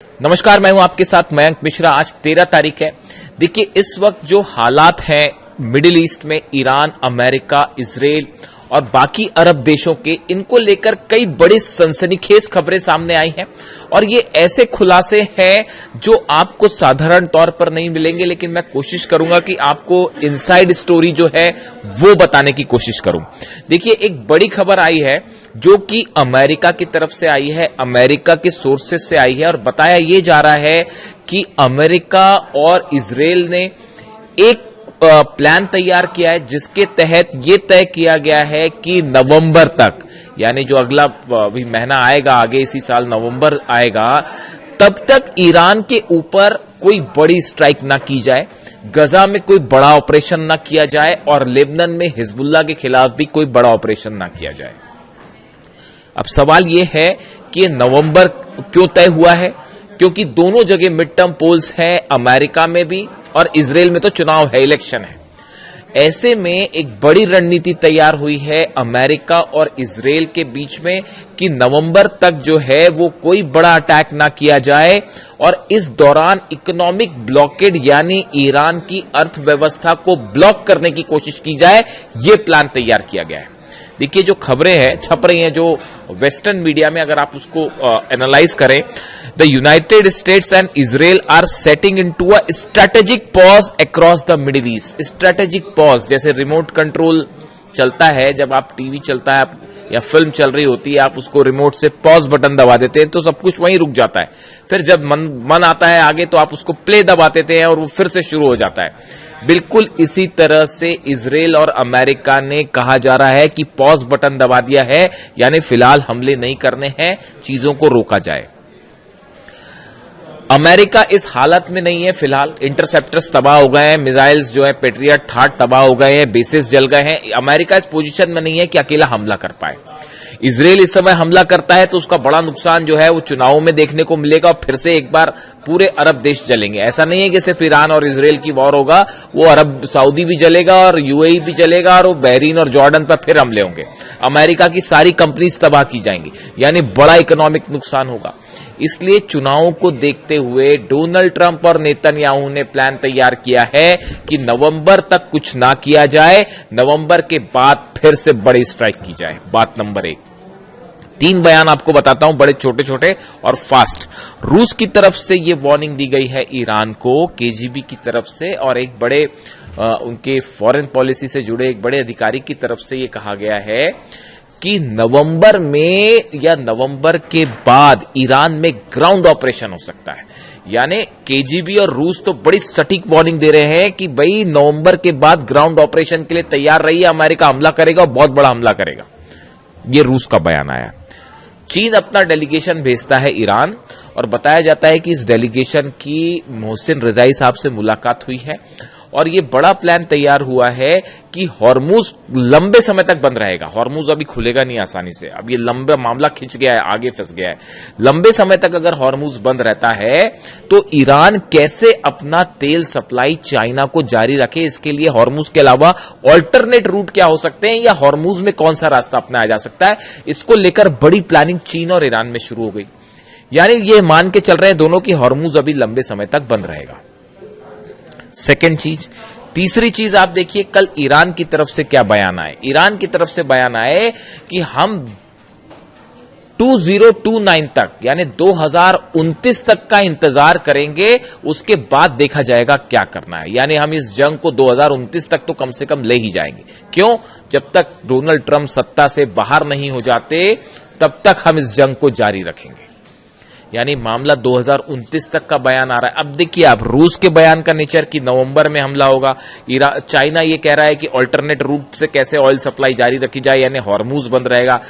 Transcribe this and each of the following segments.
नमस्कार, मैं हूं आपके साथ मयंक मिश्रा। आज 13 तारीख है। देखिए, इस वक्त जो हालात हैं मिडिल ईस्ट में, ईरान, अमेरिका, इजराइल और बाकी अरब देशों के, इनको लेकर कई बड़ी सनसनीखेज खबरें सामने आई हैं और ये ऐसे खुलासे हैं जो आपको साधारण तौर पर नहीं मिलेंगे, लेकिन मैं कोशिश करूंगा कि आपको इनसाइड स्टोरी जो है वो बताने की कोशिश करूं। देखिए, एक बड़ी खबर आई है जो कि अमेरिका की तरफ से आई है, अमेरिका के सोर्सेस से आई है और बताया ये जा रहा है कि अमेरिका और इजराइल ने एक प्लान तैयार किया है जिसके तहत ये तय किया गया है कि नवंबर तक, यानी जो अगला भी महीना आएगा, आगे इसी साल नवंबर आएगा, तब तक ईरान के ऊपर कोई बड़ी स्ट्राइक ना की जाए, गजा में कोई बड़ा ऑपरेशन ना किया जाए और लेबनान में हिजबुल्लाह के खिलाफ भी कोई बड़ा ऑपरेशन ना किया जाए। अब सवाल यह है कि नवंबर क्यों तय हुआ है? क्योंकि दोनों जगह मिड टर्म पोल्स हैं, अमेरिका में भी और इजराइल में तो चुनाव है, इलेक्शन है। ऐसे में एक बड़ी रणनीति तैयार हुई है अमेरिका और इजराइल के बीच में कि नवंबर तक जो है वो कोई बड़ा अटैक ना किया जाए और इस दौरान इकोनॉमिक ब्लॉकेड यानी ईरान की अर्थव्यवस्था को ब्लॉक करने की कोशिश की जाए। ये प्लान तैयार किया गया है। देखिए, जो खबरें हैं छप रही हैं, जो वेस्टर्न मीडिया में, अगर आप उसको एनालाइज करें, the United States and Israel are setting into a strategic pause across the Middle East. Strategic pause जैसे रिमोट कंट्रोल चलता है, जब आप टीवी चलता है या फिल्म चल रही होती है, आप उसको रिमोट से पॉज बटन दबा देते हैं तो सब कुछ वहीं रुक जाता है। फिर जब मन आता है आगे तो आप उसको प्ले दबा देते हैं और वो फिर से शुरू हो जाता है। बिल्कुल इसी तरह से इजराइल और अमेरिका ने कहा जा रहा है कि पॉज बटन दबा दिया है, यानी फिलहाल हमले नहीं करने हैं, चीजों को रोका जाए। अमेरिका इस हालत में नहीं है फिलहाल। इंटरसेप्टर्स तबाह हो गए हैं, मिसाइल्स जो है पेट्रियट थाट तबाह हो गए हैं, बेसिस जल गए हैं। अमेरिका इस पोजीशन में नहीं है कि अकेला हमला कर पाए। इजराइल इस समय हमला करता है तो उसका बड़ा नुकसान जो है वो चुनावों में देखने को मिलेगा और फिर से एक बार पूरे अरब देश जलेंगे। ऐसा नहीं है कि सिर्फ ईरान और इजराइल की वॉर होगा, वो अरब सऊदी भी जलेगा और यूएई भी जलेगा और वो बहरीन और जॉर्डन पर फिर हमले होंगे। अमेरिका की सारी कंपनीज तबाह की जाएंगी, यानी बड़ा इकोनॉमिक नुकसान होगा। इसलिए चुनावों को देखते हुए डोनाल्ड ट्रंप और नेतन्याहू ने प्लान तैयार किया है कि नवंबर तक कुछ ना किया जाए, नवंबर के बाद फिर से बड़ी स्ट्राइक की जाए। बात नंबर 1। 3 बयान आपको बताता हूं, बड़े छोटे छोटे और फास्ट। रूस की तरफ से यह वार्निंग दी गई है ईरान को, केजीबी की तरफ से, और एक बड़े उनके फॉरेन पॉलिसी से जुड़े एक बड़े अधिकारी की तरफ से यह कहा गया है कि नवंबर में या नवंबर के बाद ईरान में ग्राउंड ऑपरेशन हो सकता है। यानी केजीबी और रूस तो बड़ी सटीक वार्निंग दे रहे हैं कि भाई नवंबर के बाद ग्राउंड ऑपरेशन के लिए तैयार रहिए, अमेरिका हमला करेगा और बहुत बड़ा हमला करेगा। यह रूस का बयान आया। चीन अपना डेलीगेशन भेजता है ईरान और बताया जाता है कि इस डेलीगेशन की मोहसिन रजाई साहब से मुलाकात हुई है और ये बड़ा प्लान तैयार हुआ है कि हॉर्मुज लंबे समय तक बंद रहेगा। हॉर्मुज अभी खुलेगा नहीं आसानी से, अब ये लंबा मामला खिंच गया है, आगे फंस गया है। लंबे समय तक अगर हॉर्मुज बंद रहता है तो ईरान कैसे अपना तेल सप्लाई चाइना को जारी रखे, इसके लिए हॉर्मुज के अलावा ऑल्टरनेट रूट क्या हो सकते हैं या हॉर्मुज में कौन सा रास्ता अपनाया जा सकता है, इसको लेकर बड़ी प्लानिंग चीन और ईरान में शुरू हो गई। यानी ये मान के चल रहे हैं दोनों की हॉर्मुज अभी लंबे समय तक बंद रहेगा। सेकेंड चीज। तीसरी चीज आप देखिए, कल ईरान की तरफ से क्या बयान आए। ईरान की तरफ से बयान आए कि हम 2029 तक यानी 2029 तक का इंतजार करेंगे, उसके बाद देखा जाएगा क्या करना है। यानी हम इस जंग को 2029 तक तो कम से कम ले ही जाएंगे। क्यों? जब तक डोनाल्ड ट्रंप सत्ता से बाहर नहीं हो जाते तब तक हम इस जंग को जारी रखेंगे। यानी मामला 2029 तक का बयान आ रहा है। अब देखिए आप रूस के बयान का नेचर कि नवंबर में हमला होगा। चाइना ये कह रहा है कि अल्टरनेट रूट से कैसे ऑयल सप्लाई जारी रखी जाए, यानी हॉर्मुज बंद रहेगा।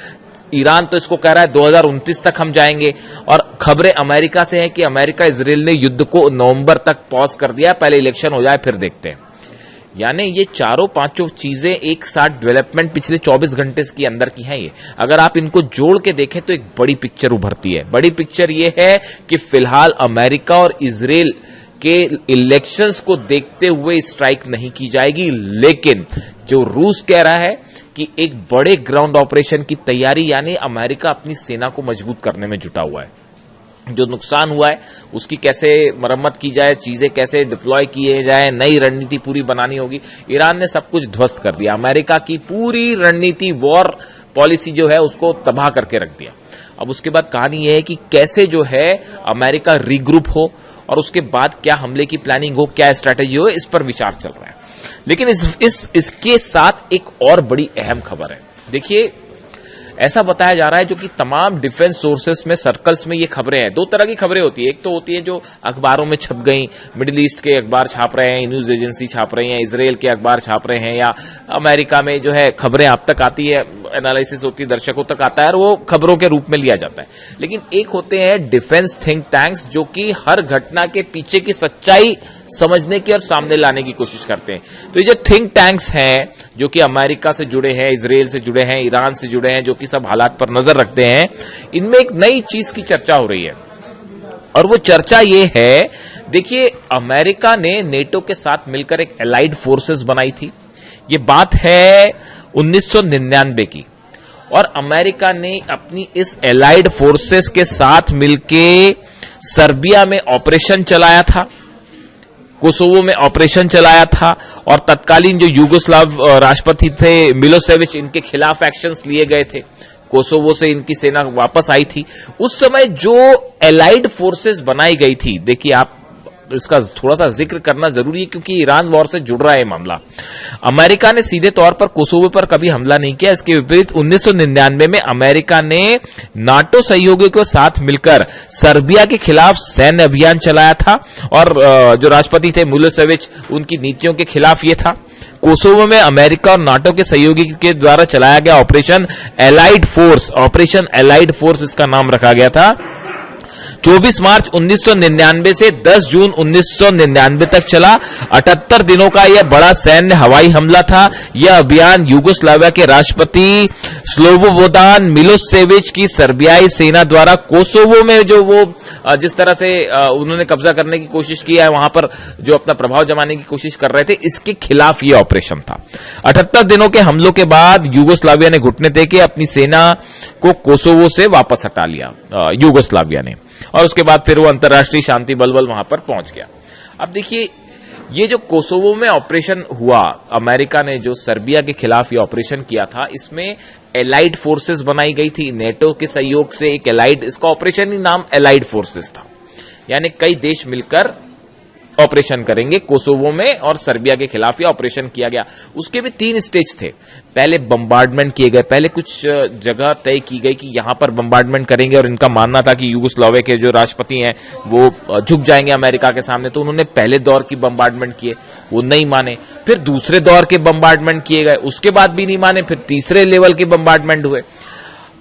ईरान तो इसको कह रहा है 2029 तक हम जाएंगे। और खबरें अमेरिका से हैं कि अमेरिका इजराइल ने युद्ध को नवंबर तक पॉज कर दिया, पहले इलेक्शन हो जाए फिर देखते हैं। यानी ये चारों पांचों चीजें एक साथ डेवलपमेंट पिछले 24 घंटे के अंदर की हैं। ये अगर आप इनको जोड़ के देखें तो एक बड़ी पिक्चर उभरती है। बड़ी पिक्चर ये है कि फिलहाल अमेरिका और इजराइल के इलेक्शंस को देखते हुए स्ट्राइक नहीं की जाएगी, लेकिन जो रूस कह रहा है कि एक बड़े ग्राउंड ऑपरेशन की तैयारी, यानी अमेरिका अपनी सेना को मजबूत करने में जुटा हुआ है। जो नुकसान हुआ है उसकी कैसे मरम्मत की जाए, चीजें कैसे डिप्लॉय किए जाए, नई रणनीति पूरी बनानी होगी। ईरान ने सब कुछ ध्वस्त कर दिया, अमेरिका की पूरी रणनीति, वॉर पॉलिसी जो है उसको तबाह करके रख दिया। अब उसके बाद कहानी यह है कि कैसे जो है अमेरिका रीग्रुप हो और उसके बाद क्या हमले की प्लानिंग हो, क्या स्ट्रैटेजी हो, इस पर विचार चल रहा है। लेकिन इसके साथ एक और बड़ी अहम खबर है। देखिए, ऐसा बताया जा रहा है, जो कि तमाम डिफेंस सोर्सेस में, सर्कल्स में ये खबरें हैं। दो तरह की खबरें होती है, एक तो होती है जो अखबारों में छप गई, मिडिल ईस्ट के अखबार छाप रहे हैं, न्यूज एजेंसी छाप रही हैं, इजराइल के अखबार छाप रहे हैं, या अमेरिका में जो है खबरें आप तक आती है, एनालिसिस होती है, दर्शकों तक आता है और वो खबरों के रूप में लिया जाता है। लेकिन एक होते हैं डिफेंस थिंक टैंक्स, जो कि हर घटना के पीछे की सच्चाई समझने की और सामने लाने की कोशिश करते हैं। तो ये जो थिंक टैंक्स हैं, जो कि अमेरिका से जुड़े हैं, इजराइल से जुड़े हैं, ईरान से जुड़े हैं, जो कि सब हालात पर नजर रखते हैं, इनमें एक नई चीज की चर्चा हो रही है और वो चर्चा ये है, देखिए, अमेरिका ने नेटो के साथ मिलकर एक एलाइड फोर्सेस बनाई थी। ये बात है 1999 की, और अमेरिका ने अपनी इस एलाइड फोर्सेस के साथ मिलके सर्बिया में ऑपरेशन चलाया था, कोसोवो में ऑपरेशन चलाया था, और तत्कालीन जो यूगोस्लाव राष्ट्रपति थे मिलोसेविच, इनके खिलाफ एक्शंस लिए गए थे। कोसोवो से इनकी सेना वापस आई थी। उस समय जो एलाइड फोर्सेस बनाई गई थी, देखिए आप इसका थोड़ा सा जिक्र करना जरूरी है क्योंकि ईरान वॉर से जुड़ रहा है मामला। अमेरिका ने सीधे तौर पर कोसोवो पर कभी हमला नहीं किया। इसके विपरीत 1999 में अमेरिका ने नाटो सहयोगियों के साथ मिलकर सर्बिया के खिलाफ सैन्य अभियान चलाया था, और जो राष्ट्रपति थे मिलोसेविच, उनकी नीतियों के खिलाफ ये था। कोसोवो में अमेरिका और नाटो के सहयोगी के द्वारा चलाया गया ऑपरेशन एलाइड फोर्स इसका नाम रखा गया था। 24 मार्च 1999 से 10 जून 1999 तक चला। 78 दिनों का यह बड़ा सैन्य हवाई हमला था। यह अभियान यूगोस्लाविया के राष्ट्रपति स्लोबोदान मिलोसेविच की सर्बियाई सेना द्वारा कोसोवो में जो वो जिस तरह से उन्होंने कब्जा करने की कोशिश की है, वहां पर जो अपना प्रभाव जमाने की कोशिश कर रहे थे, इसके खिलाफ यह ऑपरेशन था। 78 दिनों के हमलों के बाद यूगोस्लाविया ने घुटने टेके अपनी सेना को कोसोवो से वापस हटा लिया यूगोस्लाविया ने, और उसके बाद फिर वो अंतर्राष्ट्रीय शांति बलबल वहां पर पहुंच गया। अब देखिए, ये जो कोसोवो में ऑपरेशन हुआ, अमेरिका ने जो सर्बिया के खिलाफ ये ऑपरेशन किया था, इसमें एलाइड फोर्सेस बनाई गई थी नेटो के सहयोग से। एक एलाइड, इसका ऑपरेशन ही नाम एलाइड फोर्सेस था, यानी कई देश मिलकर ऑपरेशन करेंगे कोसोवो में, और सर्बिया के खिलाफ ये ऑपरेशन किया गया। उसके भी 3 स्टेज थे। पहले बम्बार्डमेंट किए गए, पहले कुछ जगह तय की गई कि यहां पर बम्बार्डमेंट करेंगे, और इनका मानना था कि यूगोस्लाविया के जो राष्ट्रपति हैं वो झुक जाएंगे अमेरिका के सामने, तो उन्होंने पहले दौर की बम्बार्डमेंट किए, वो नहीं माने। फिर दूसरे दौर के बम्बार्डमेंट किए गए, उसके बाद भी नहीं माने। फिर तीसरे लेवल के बम्बार्डमेंट हुए।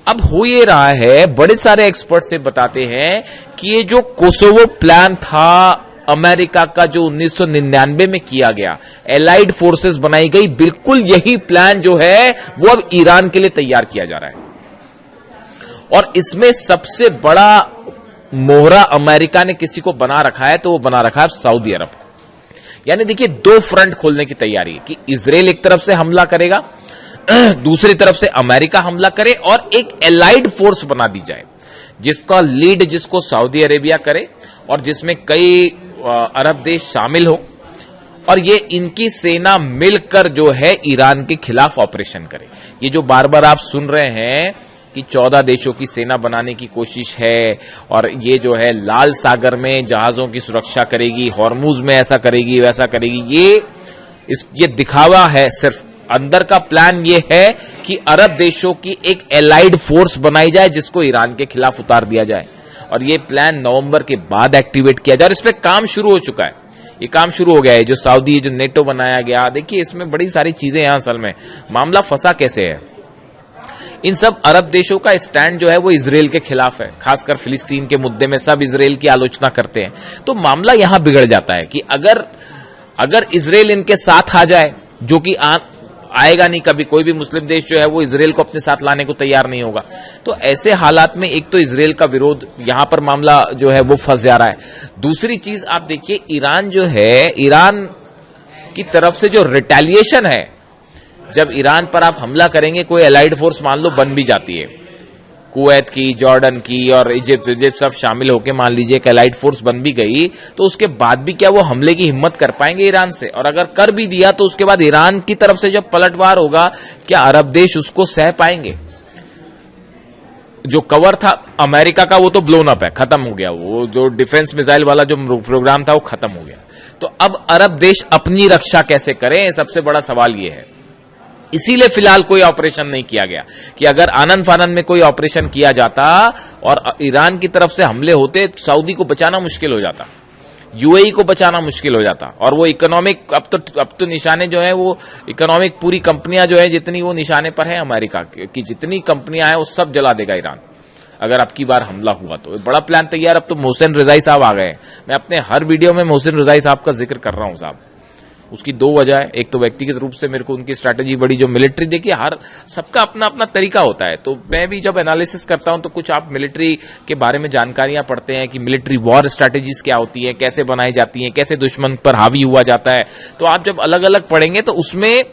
अब हो ये रहा है, बड़े सारे एक्सपर्ट से बताते हैं कि ये जो कोसोवो प्लान था अमेरिका का, जो 1999 में किया गया, एलाइड फोर्सेस बनाई गई, बिल्कुल यही प्लान जो है वो अब ईरान के लिए तैयार किया जा रहा है। और इसमें सबसे बड़ा मोहरा अमेरिका ने किसी को बना रखा है, तो वो बना रखा है सऊदी अरब। यानी देखिए, 2 फ्रंट खोलने की तैयारी है कि इजराइल एक तरफ से हमला करेगा, दूसरी तरफ से अमेरिका हमला करे, और एक एलाइड फोर्स बना दी जाए जिसका लीड, जिसको सऊदी अरेबिया करे, और जिसमें कई अरब देश शामिल हो, और ये इनकी सेना मिलकर जो है ईरान के खिलाफ ऑपरेशन करे। ये जो बार बार आप सुन रहे हैं कि 14 देशों की सेना बनाने की कोशिश है, और ये जो है लाल सागर में जहाजों की सुरक्षा करेगी, हॉर्मुज में ऐसा करेगी, वैसा करेगी, ये दिखावा है सिर्फ। अंदर का प्लान ये है कि अरब देशों की एक एलाइड फोर्स बनाई जाए जिसको ईरान के खिलाफ उतार दिया जाए, और ये प्लान नवंबर के बाद एक्टिवेट किया जाए। और इस पे काम शुरू हो चुका है, ये काम शुरू हो गया है। जो सऊदी, जो नेटो बनाया गया, देखिए इसमें बड़ी सारी चीजें हैं। असल में मामला फंसा कैसे है, इन सब अरब देशों का स्टैंड जो है वो इजराइल के खिलाफ है, खासकर फिलिस्तीन के मुद्दे में सब इजराइल की आलोचना करते हैं। तो मामला यहां बिगड़ जाता है कि अगर इजराइल इनके साथ आ जाए, जो कि आएगा नहीं कभी, कोई भी मुस्लिम देश जो है वो इजराइल को अपने साथ लाने को तैयार नहीं होगा, तो ऐसे हालात में एक तो इजराइल का विरोध, यहां पर मामला जो है वो फंस जा रहा है। दूसरी चीज आप देखिए, ईरान जो है, ईरान की तरफ से जो रिटेलिएशन है, जब ईरान पर आप हमला करेंगे, कोई एलाइड फोर्स मान लो बन भी जाती है, कुवैत की, जॉर्डन की और इजिप्ट सब शामिल होकर मान लीजिए एक एलाइड फोर्स बन भी गई, तो उसके बाद भी क्या वो हमले की हिम्मत कर पाएंगे ईरान से? और अगर कर भी दिया तो उसके बाद ईरान की तरफ से जब पलटवार होगा, क्या अरब देश उसको सह पाएंगे? जो कवर था अमेरिका का वो तो ब्लोन अप है, खत्म हो गया। वो जो डिफेंस मिसाइल वाला जो प्रोग्राम था वो खत्म हो गया। तो अब अरब देश अपनी रक्षा कैसे करें, सबसे बड़ा सवाल ये है। इसीलिए फिलहाल कोई ऑपरेशन नहीं किया गया कि अगर आनंद फानंद में कोई ऑपरेशन किया जाता और ईरान की तरफ से हमले होते, सऊदी को बचाना मुश्किल हो जाता, यूएई को बचाना मुश्किल हो जाता। और वो इकोनॉमिक अब तो निशाने जो है वो इकोनॉमिक पूरी कंपनियां जो है जितनी वो निशाने पर है अमेरिका की जितनी कंपनियां हैं वो सब जला देगा ईरान अगर अब की बार हमला हुआ तो। बड़ा प्लान तैयार। अब तो मोहसिन रजाई साहब आ गए। मैं अपने हर वीडियो में मोहसिन रजाई साहब का जिक्र कर रहा हूं साहब। उसकी दो वजह है, एक तो व्यक्तिगत रूप से मेरे को उनकी स्ट्रैटेजी बड़ी, जो मिलिट्री देखिए हर सबका अपना अपना तरीका होता है। तो मैं भी जब एनालिसिस करता हूं तो कुछ आप मिलिट्री के बारे में जानकारियां पढ़ते हैं कि मिलिट्री वॉर स्ट्रैटेजीज क्या होती है, कैसे बनाई जाती हैं, कैसे दुश्मन पर हावी हुआ जाता है। तो आप जब अलग अलग पढ़ेंगे तो उसमें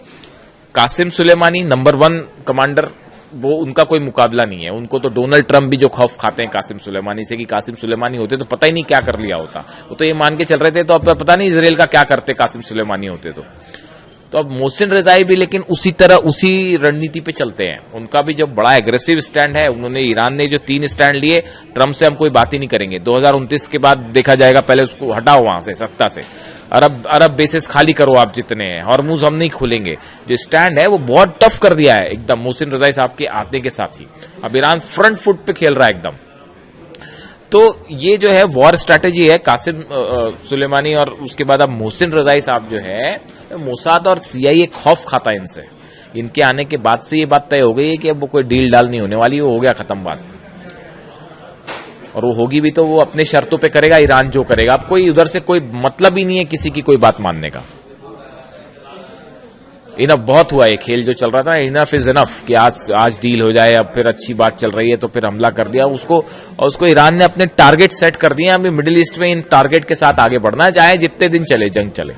कासिम सुलेमानी नंबर 1 कमांडर, वो उनका कोई मुकाबला नहीं है। उनको तो डोनाल्ड ट्रंप भी जो खौफ खाते हैं कासिम सुलेमानी से कि कासिम सुलेमानी होते तो पता ही नहीं क्या कर लिया होता। वो तो ये मान के चल रहे थे तो अब पता नहीं इजराइल का क्या करते कासिम सुलेमानी होते तो अब मोहसिन रजाई भी लेकिन उसी तरह उसी रणनीति पे चलते हैं। उनका भी जो बड़ा एग्रेसिव स्टैंड है, उन्होंने ईरान ने जो 3 स्टैंड लिए, ट्रंप से हम कोई बात ही नहीं करेंगे, 2029 के बाद देखा जाएगा, पहले उसको हटाओ वहां से सत्ता से, अरब बेसिस खाली करो आप जितने हैं, हॉर्मुज हम नहीं खोलेंगे। जो स्टैंड है वो बहुत टफ कर दिया है एकदम मोहसिन रजाई साहब के आते के साथ ही। अब ईरान फ्रंट फुट पे खेल रहा है एकदम। तो ये जो है वॉर स्ट्रैटेजी है कासिम सुलेमानी और उसके बाद अब मोहसिन रजाई साहब जो है, मोसाद और सीआईए खौफ खाता है इनसे। इनके आने के बाद से ये बात तय हो गई है कि अब वो कोई डील डाल नहीं होने वाली, वो हो गया खत्म बात। और वो होगी भी तो वो अपने शर्तों पे करेगा, ईरान जो करेगा। अब कोई उधर से कोई मतलब ही नहीं है किसी की कोई बात मानने का। इनफ बहुत हुआ, ये खेल जो चल रहा था, इनफ इज इनफ कि आज डील हो जाए, अब फिर अच्छी बात चल रही है तो फिर हमला कर दिया उसको ईरान ने अपने टारगेट सेट कर दिए। अभी मिडिल ईस्ट में इन टारगेट के साथ आगे बढ़ना है, चाहे जितने दिन चले जंग चले।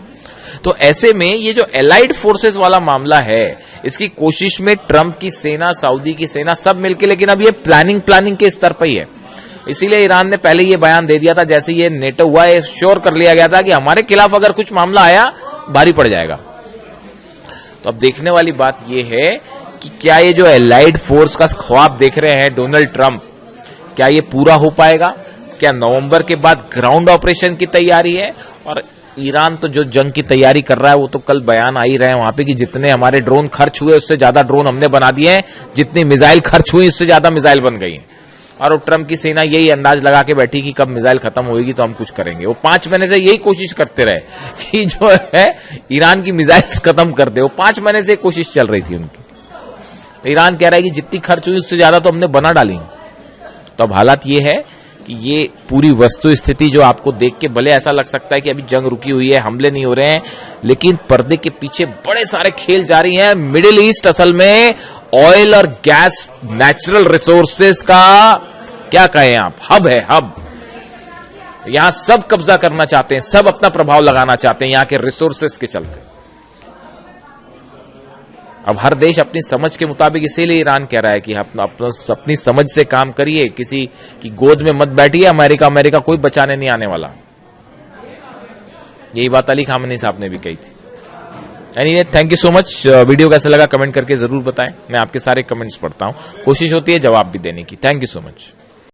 तो ऐसे में ये जो एलाइड फोर्सेस वाला मामला है, इसकी कोशिश में ट्रंप की सेना, सऊदी की सेना सब मिलके, लेकिन अब ये प्लानिंग के स्तर पर ही है। इसीलिए ईरान ने पहले ये बयान दे दिया था, जैसे ये नेटो हुआ, ये श्योर कर लिया गया था कि हमारे खिलाफ अगर कुछ मामला आया भारी पड़ जाएगा। तो अब देखने वाली बात यह है कि क्या ये जो एलाइड फोर्स का ख्वाब देख रहे हैं डोनाल्ड ट्रंप, क्या ये पूरा हो पाएगा? क्या नवंबर के बाद ग्राउंड ऑपरेशन की तैयारी है? और ईरान तो जो जंग की तैयारी कर रहा है, वो तो कल बयान आ ही रहे हैं वहां पे कि जितने हमारे ड्रोन खर्च हुए उससे ज्यादा ड्रोन हमने बना दिए हैं, जितनी मिसाइल खर्च हुई उससे ज्यादा मिसाइल बन गई है। और ट्रंप की सेना यही अंदाज लगा के बैठी कि कब मिसाइल खत्म होगी तो हम कुछ करेंगे। वो 5 महीने से यही कोशिश करते रहे कि जो है ईरान की मिसाइल्स खत्म कर दे। वो 5 महीने से कोशिश चल रही थी उनकी। ईरान कह रहा है कि जितनी खर्च हुई उससे ज्यादा तो हमने बना डाली। तो अब हालात ये है कि ये पूरी वस्तु स्थिति जो आपको देख के भले ऐसा लग सकता है कि अभी जंग रुकी हुई है, हमले नहीं हो रहे हैं, लेकिन पर्दे के पीछे बड़े सारे खेल जारी हैं। मिडिल ईस्ट असल में ऑयल और गैस, नेचुरल रिसोर्सेस का क्या कहें आप, हब है, हब। यहां सब कब्जा करना चाहते हैं, सब अपना प्रभाव लगाना चाहते हैं यहां के रिसोर्सेस के चलते। अब हर देश अपनी समझ के मुताबिक, इसीलिए ईरान कह रहा है कि अपनी समझ से काम करिए, किसी की गोद में मत बैठिए। अमेरिका कोई बचाने नहीं आने वाला। यही बात अली खामनी साहब ने भी कही थी। Anyway, thank you so much. Video कैसा लगा कमेंट करके जरूर बताएं। मैं आपके सारे कमेंट्स पढ़ता हूं, कोशिश होती है जवाब भी देने की। Thank you so much.